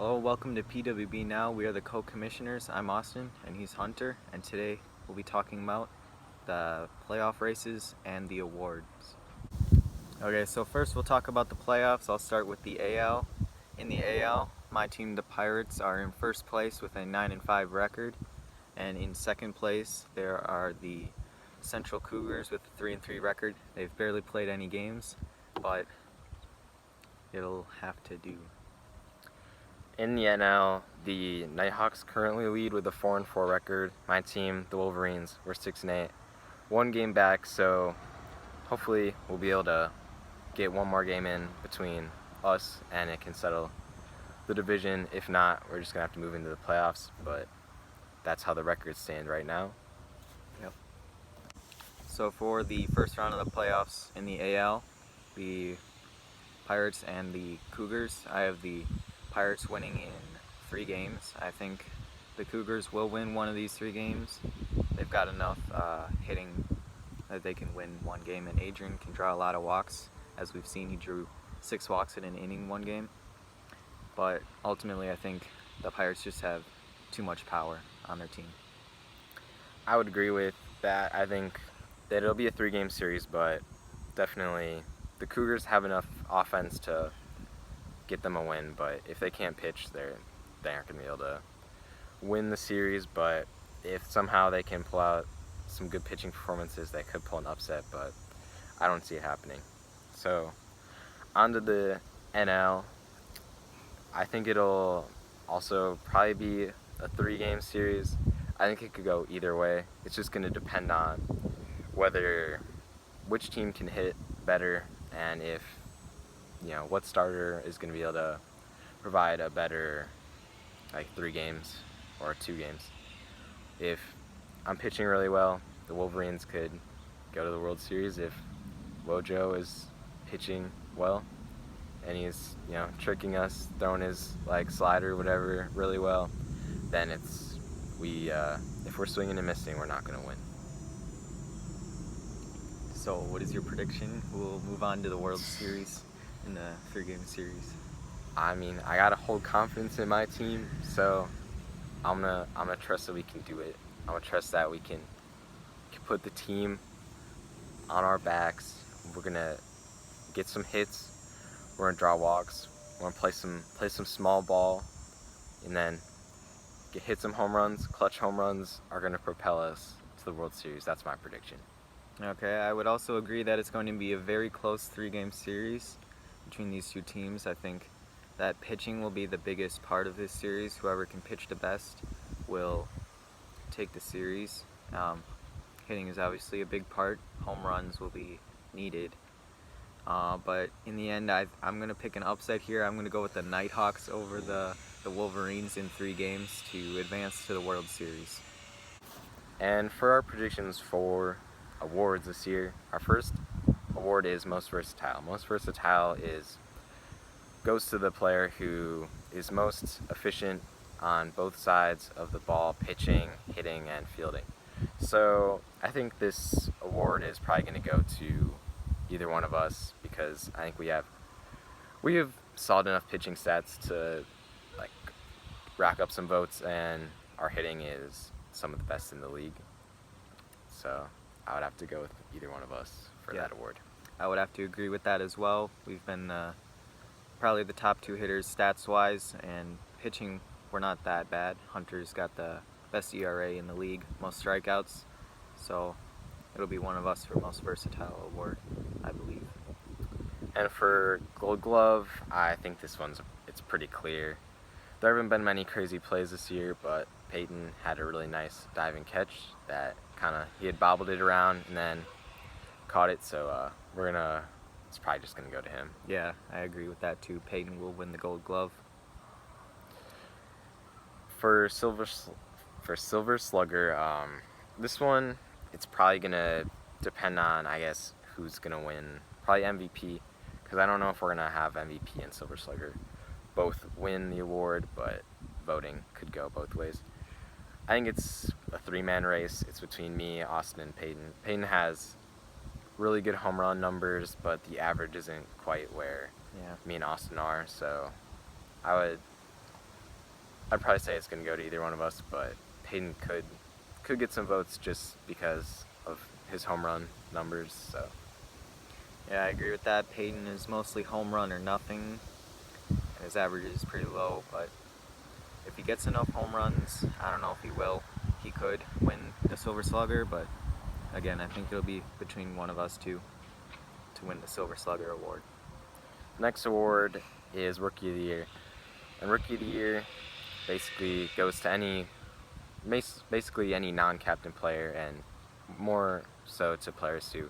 Hello, welcome to PWB Now. We are the co-commissioners. I'm Austin and he's Hunter, and today we'll be talking about the playoff races and the awards. Okay, so first we'll talk about the playoffs. I'll start with the AL. In the AL, my team, the Pirates, are in first place with a 9-5 record, and in second place there are the Central Cougars with a 3-3 record. They've barely played any games, but it'll have to do. In the NL, the Nighthawks currently lead with a 4-4 record. My team, the Wolverines, we're 6-8. One game back, so hopefully we'll be able to get one more game in between us and it can settle the division. If not, we're just going to have to move into the playoffs, but that's how the records stand right now. Yep. So for the first round of the playoffs in the AL, the Pirates and the Cougars, I have the Pirates winning in 3 games. I think the Cougars will win one of these 3 games. They've got enough hitting that they can win one game, and Adrian can draw a lot of walks. As we've seen, he drew 6 walks in an inning one game. But ultimately, I think the Pirates just have too much power on their team. I would agree with that. I think that it'll be a 3-game series, but definitely the Cougars have enough offense to get them a win, but if they can't pitch, they aren't going to be able to win the series. But if somehow they can pull out some good pitching performances, they could pull an upset, but I don't see it happening. So on to the NL. I think it'll also probably be a 3-game series. I think it could go either way. It's just going to depend on which team can hit better, and if what starter is going to be able to provide a better 3 games or 2 games. If I'm pitching really well, the Wolverines could go to the World Series. If Wojo is pitching well and he's tricking us, throwing his slider or whatever really well, then if we're swinging and missing, we're not going to win. So what is your prediction? We'll move on to the World Series in the 3-game series. I mean, I gotta hold confidence in my team, so I'm gonna trust that we can do it. I'm gonna trust that we can put the team on our backs. We're gonna get some hits. We're gonna draw walks. We're gonna play some small ball, and then hit some home runs. Clutch home runs are gonna propel us to the World Series. That's my prediction. Okay, I would also agree that it's going to be a very close 3-game series between these two teams. I think that pitching will be the biggest part of this series. Whoever can pitch the best will take the series. Hitting is obviously a big part. Home runs will be needed. But in the end, I'm going to pick an upset here. I'm going to go with the Nighthawks over the Wolverines in 3 games to advance to the World Series. And for our predictions for awards this year, our first award is Most Versatile. Most Versatile goes to the player who is most efficient on both sides of the ball, pitching, hitting, and fielding. So I think this award is probably going to go to either one of us, because I think we have solid enough pitching stats to rack up some votes, and our hitting is some of the best in the league. So I would have to go with either one of us for that award. I would have to agree with that as well. We've been probably the top 2 hitters stats-wise, and pitching, we're not that bad. Hunter's got the best ERA in the league, most strikeouts, so it'll be one of us for Most Versatile award, I believe. And for Gold Glove, I think it's pretty clear. There haven't been many crazy plays this year, but Peyton had a really nice diving catch that he had bobbled it around and then caught it, so it's probably just gonna go to him. Yeah, I agree with that too. Peyton will win the Gold Glove. For Silver Slugger, this one, it's probably gonna depend on, I guess, who's gonna win. Probably MVP, because I don't know if we're gonna have MVP and Silver Slugger both win the award, but voting could go both ways. I think it's a 3-man race. It's between me, Austin, and Peyton. Peyton has really good home run numbers, but the average isn't quite where me and Austin are. So I would I'd probably say it's going to go to either one of us, but Peyton could get some votes just because of his home run numbers. So Yeah, I agree with that. Peyton is mostly home run or nothing, and his average is pretty low, but if he gets enough home runs, I don't know if he will. He could win the Silver Slugger, but again, I think it'll be between one of us two to win the Silver Slugger award. next award is Rookie of the Year, and Rookie of the Year basically goes to basically any non-captain player, and more so to players who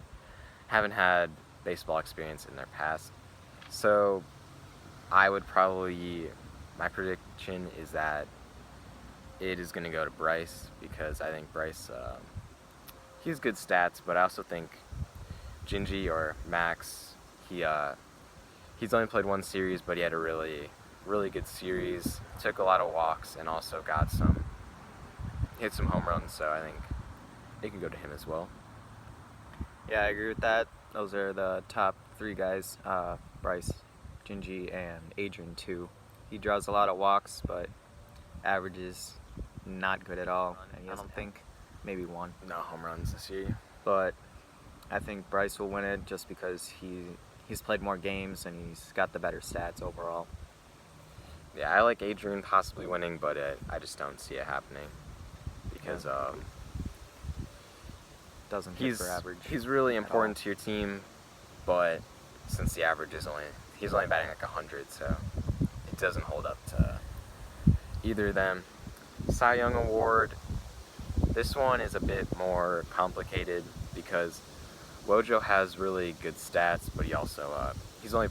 haven't had baseball experience in their past. So my prediction is that it is going to go to Bryce, because I think Bryce, he has good stats, but I also think Gingy or Max, he's only played one series, but he had a really, really good series, took a lot of walks, and also hit some home runs, so I think it could go to him as well. Yeah, I agree with that. Those are the top three guys, Bryce, Gingy, and Adrian too. He draws a lot of walks, but average is not good at all. I don't think, maybe one. No home runs this year. But I think Bryce will win it just because he's played more games and he's got the better stats overall. Yeah, I like Adrian possibly winning, but I just don't see it happening, because Doesn't hit for average. He's really important to your team, but since the average is he's only batting like 100, so it doesn't hold up to either of them. Cy Young Award, this one is a bit more complicated because Wojo has really good stats, but he's only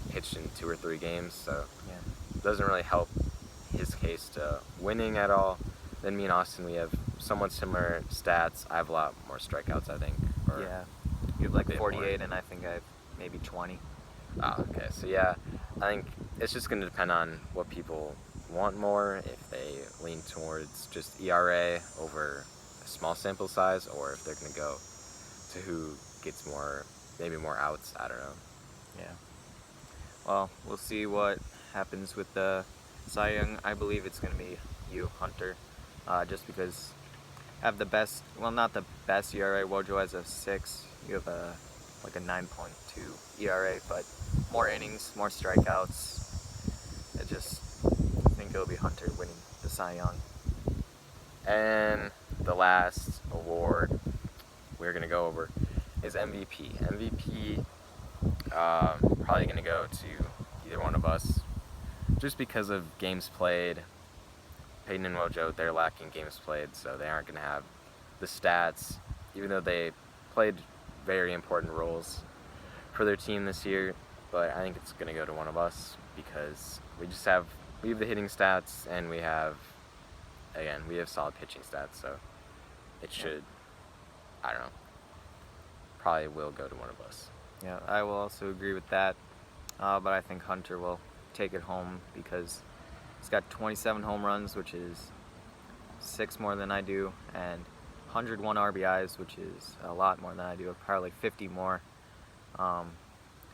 pitched in 2 or 3 games, so yeah, it doesn't really help his case to winning at all. Then me and Austin, we have somewhat similar stats. I have a lot more strikeouts, I think. Yeah, you have like 48, and I think I have maybe 20. Oh, okay. So yeah, I think it's just going to depend on what people want more, if they lean towards just ERA over a small sample size, or if they're going to go to who gets maybe more outs. I don't know. Yeah. Well, we'll see what happens with the Cy Young. I believe it's going to be you, Hunter, just because I have the best, well, not the best ERA. Wojo has a 6. You have a 9.2 ERA, but more innings, more strikeouts. I think it'll be Hunter winning the Cy Young. And the last award we're going to go over is MVP. MVP probably going to go to either one of us, just because of games played. Peyton and Wojo, they're lacking games played, so they aren't going to have the stats, even though they played very important roles for their team this year. But I think it's going to go to one of us, because we have the hitting stats, and we have solid pitching stats, so it should, I don't know, probably will go to one of us. Yeah, I will also agree with that, but I think Hunter will take it home because he's got 27 home runs, which is 6 more than I do, and 101 RBIs, which is a lot more than I do, probably 50 more.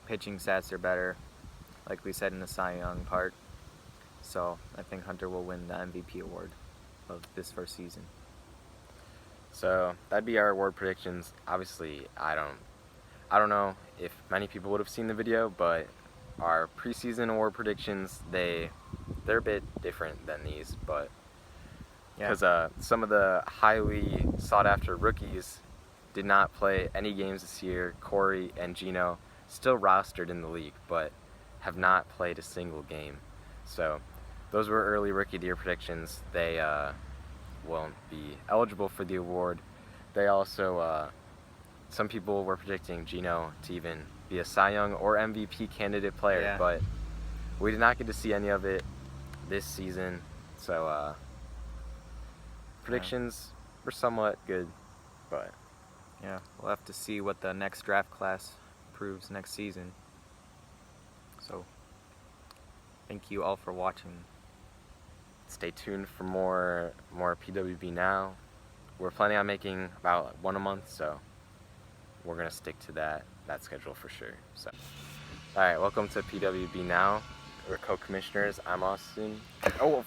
Pitching stats are better, like we said in the Cy Young part. So I think Hunter will win the MVP award of this first season. So that'd be our award predictions. Obviously, I don't know if many people would have seen the video, but our preseason award predictions, they're a bit different than these, but because some of the highly sought after rookies did not play any games this year. Corey and Gino still rostered in the league, but have not played a single game. So those were early Rookie of the Year predictions. They won't be eligible for the award. They also, some people were predicting Gino to even be a Cy Young or MVP candidate player, but we did not get to see any of it this season. So predictions were somewhat good, but yeah, we'll have to see what the next draft class proves next season. So thank you all for watching. Stay tuned for more PWB Now. We're planning on making about 1 a month, so we're gonna stick to that schedule for sure. So, all right, welcome to PWB Now. we're co-commissioners. I'm Austin. Oh.